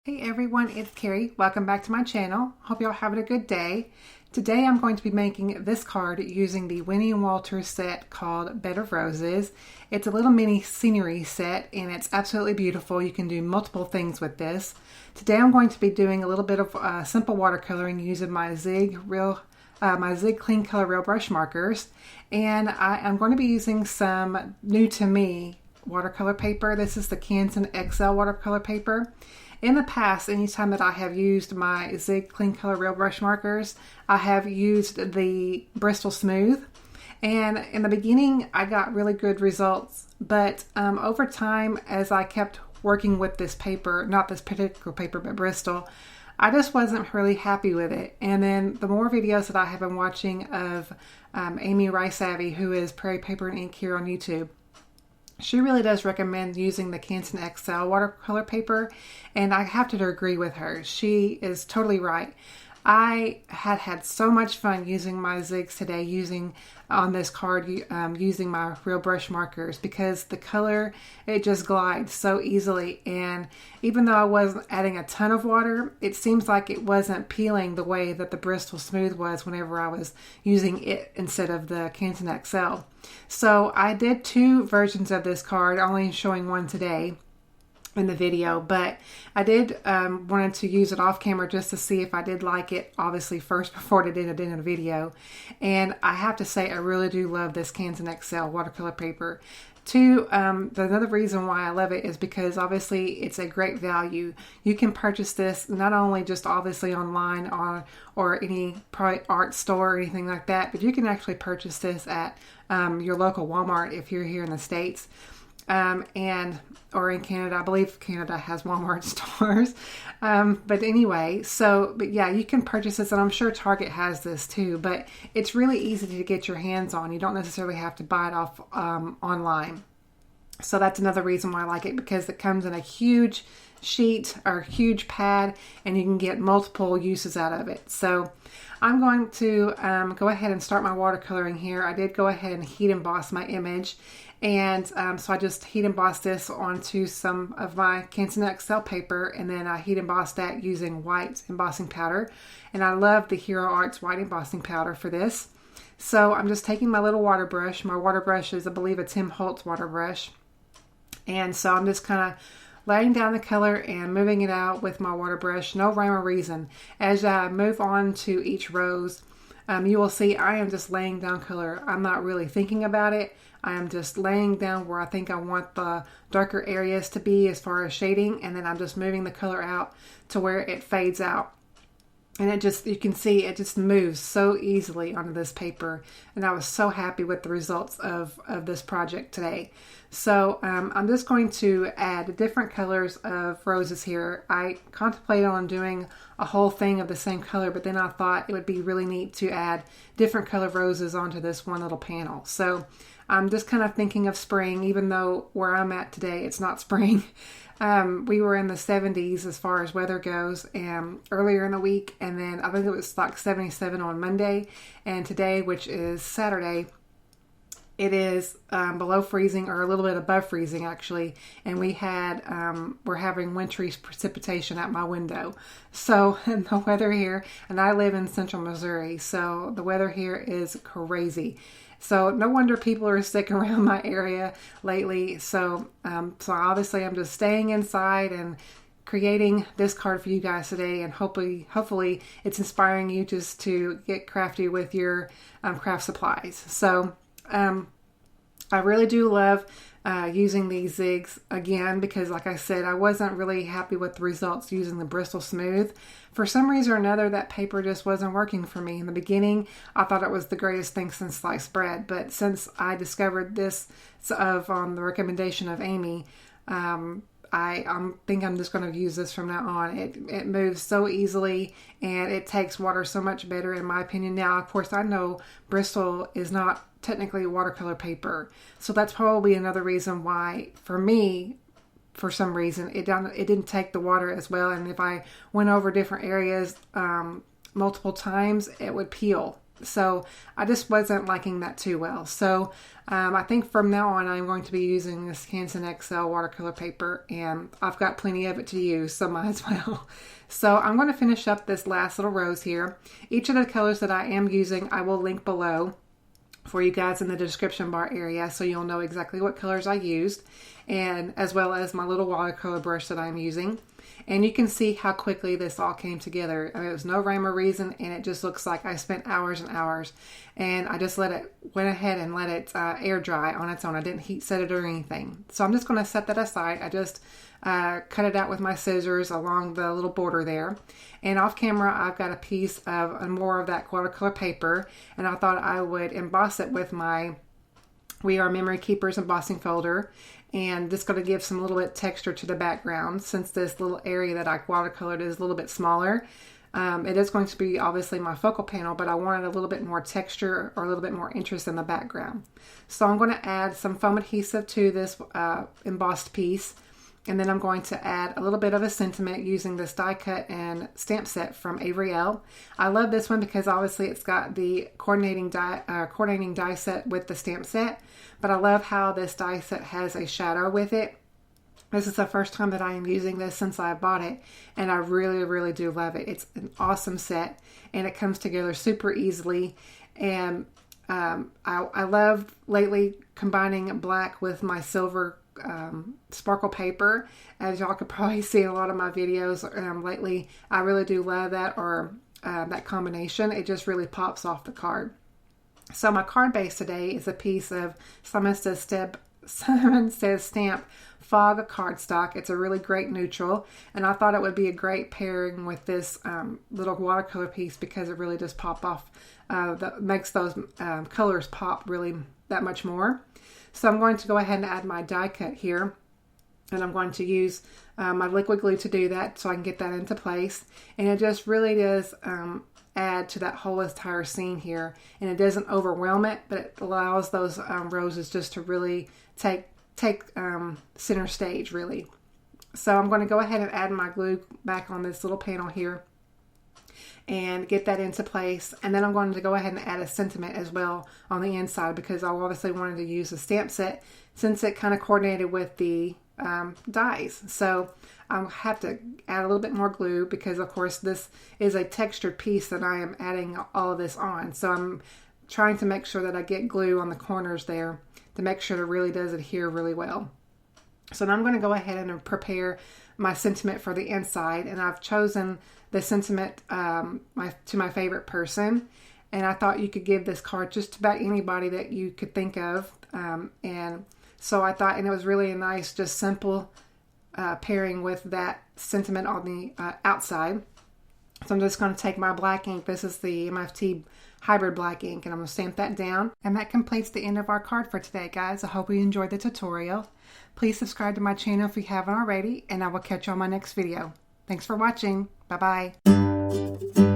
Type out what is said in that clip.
Hey everyone, it's Carrie. Welcome back to my channel. Hope y'all having a good day. Today I'm going to be making this card using the Winnie and Walters set called Bed of Roses. It's a little mini scenery set and it's absolutely beautiful. You can do multiple things with this. Today I'm going to be doing a little bit of simple watercoloring using my Zig Clean Color Real Brush markers. And I'm going to be using some new to me watercolor paper. This is the Canson XL watercolor paper. In the past, anytime that I have used my Zig Clean Color Real Brush markers, I have used the Bristol Smooth. And in the beginning, I got really good results. But over time, as I kept working with this paper, not this particular paper, but Bristol, I just wasn't really happy with it. And then the more videos that I have been watching of Amy Riceavi, who is Prairie Paper and Ink here on YouTube, she really does recommend using the Canson XL watercolor paper, and I have to agree with her. She is totally right. I had so much fun using my Zigs today, using on this card, using my real brush markers, because the color, it just glides so easily. And even though I wasn't adding a ton of water, it seems like it wasn't peeling the way that the Bristol Smooth was whenever I was using it instead of the Canson XL. So I did two versions of this card, only showing one today in the video, but I did wanted to use it off camera just to see if I did like it, obviously first before I did it in a video. And I have to say I really do love this Canson XL watercolor paper. Another reason why I love it is because obviously it's a great value. You can purchase this not only just obviously online or any probably art store or anything like that, but you can actually purchase this at your local Walmart if you're here in the States. Or in Canada. I believe Canada has Walmart stores. But anyway, but yeah, you can purchase this, and I'm sure Target has this too, but it's really easy to get your hands on. You don't necessarily have to buy it off online. So that's another reason why I like it, because it comes in a huge sheet or huge pad, and you can get multiple uses out of it. So I'm going to go ahead and start my watercoloring here. I did go ahead and heat emboss my image, and so I just heat embossed this onto some of my Canson XL paper, and then I heat embossed that using white embossing powder. And I love the Hero Arts white embossing powder for this. So I'm just taking my little water brush. My water brush is, I believe, a Tim Holtz water brush. And so I'm just kind of laying down the color and moving it out with my water brush. No rhyme or reason. As I move on to each rose, you will see I am just laying down color. I'm not really thinking about it. I am just laying down where I think I want the darker areas to be as far as shading, and then I'm just moving the color out to where it fades out. And it just, you can see it just moves so easily onto this paper. And I was so happy with the results of this project today. So I'm just going to add different colors of roses here. I contemplated on doing a whole thing of the same color, but then I thought it would be really neat to add different color roses onto this one little panel. So I'm just kind of thinking of spring, even though where I'm at today, it's not spring. We were in the 70s as far as weather goes earlier in the week, and then I think it was like 77 on Monday, and today, which is Saturday, it is below freezing, or a little bit above freezing actually, and we're having wintry precipitation at my window. So the weather here, and I live in central Missouri, so the weather here is crazy. So no wonder people are sick around my area lately. So obviously I'm just staying inside and creating this card for you guys today, and hopefully it's inspiring you just to get crafty with your craft supplies. So I really do love using these Zigs again, because like I said, I wasn't really happy with the results using the Bristol Smooth. For some reason or another, that paper just wasn't working for me. In the beginning, I thought it was the greatest thing since sliced bread, but since I discovered this on the recommendation of Amy, I think I'm just going to use this from now on. It moves so easily, and it takes water so much better in my opinion. Now, of course, I know Bristol is not technically watercolor paper, so that's probably another reason why, for me, for some reason, it didn't take the water as well. And if I went over different areas multiple times, it would peel. So I just wasn't liking that too well. So I think from now on I'm going to be using this Canson XL watercolor paper, and I've got plenty of it to use, so might as well. So I'm going to finish up this last little rose here. Each of the colors that I am using I will link below for you guys in the description bar area, so you'll know exactly what colors I used, and as well as my little watercolor brush that I'm using. And you can see how quickly this all came together. I mean, it was no rhyme or reason, and it just looks like I spent hours and hours. And I just went ahead and let it air dry on its own. I didn't heat set it or anything. So I'm just going to set that aside. I just cut it out with my scissors along the little border there. And off camera, I've got a piece of more of that watercolor paper, and I thought I would emboss it with my We Are Memory Keepers embossing folder. And just going to give some little bit texture to the background, since this little area that I watercolored is a little bit smaller. It is going to be obviously my focal panel, but I wanted a little bit more texture or a little bit more interest in the background. So I'm going to add some foam adhesive to this embossed piece, and then I'm going to add a little bit of a sentiment using this die cut and stamp set from Avery Elle. I love this one because obviously it's got the coordinating die set with the stamp set, but I love how this die set has a shadow with it. This is the first time that I am using this since I bought it, and I really, really do love it. It's an awesome set, and it comes together super easily. And I love lately combining black with my silver sparkle paper. As y'all could probably see in a lot of my videos lately, I really do love that, or that combination. It just really pops off the card. So my card base today is a piece of Simon Says Stamp Fog cardstock. It's a really great neutral, and I thought it would be a great pairing with this little watercolor piece because it really does pop off, that makes those colors pop really that much more. So I'm going to go ahead and add my die cut here, and I'm going to use my liquid glue to do that so I can get that into place. And it just really does add to that whole entire scene here, and it doesn't overwhelm it, but it allows those roses just to really take center stage really. So I'm going to go ahead and add my glue back on this little panel here and get that into place, and then I'm going to go ahead and add a sentiment as well on the inside because I obviously wanted to use a stamp set since it kind of coordinated with the dies. So I'll have to add a little bit more glue because of course this is a textured piece that I am adding all of this on. So I'm trying to make sure that I get glue on the corners there to make sure it really does adhere really well. So now I'm going to go ahead and prepare my sentiment for the inside, and I've chosen the sentiment to my favorite person, and I thought you could give this card just about anybody that you could think of, and so I thought, and it was really a nice, just simple pairing with that sentiment on the outside. So I'm just going to take my black ink. This is the MFT hybrid black ink, and I'm going to stamp that down. And that completes the end of our card for today, guys. I hope you enjoyed the tutorial. Please subscribe to my channel if you haven't already, and I will catch you on my next video. Thanks for watching. Bye-bye.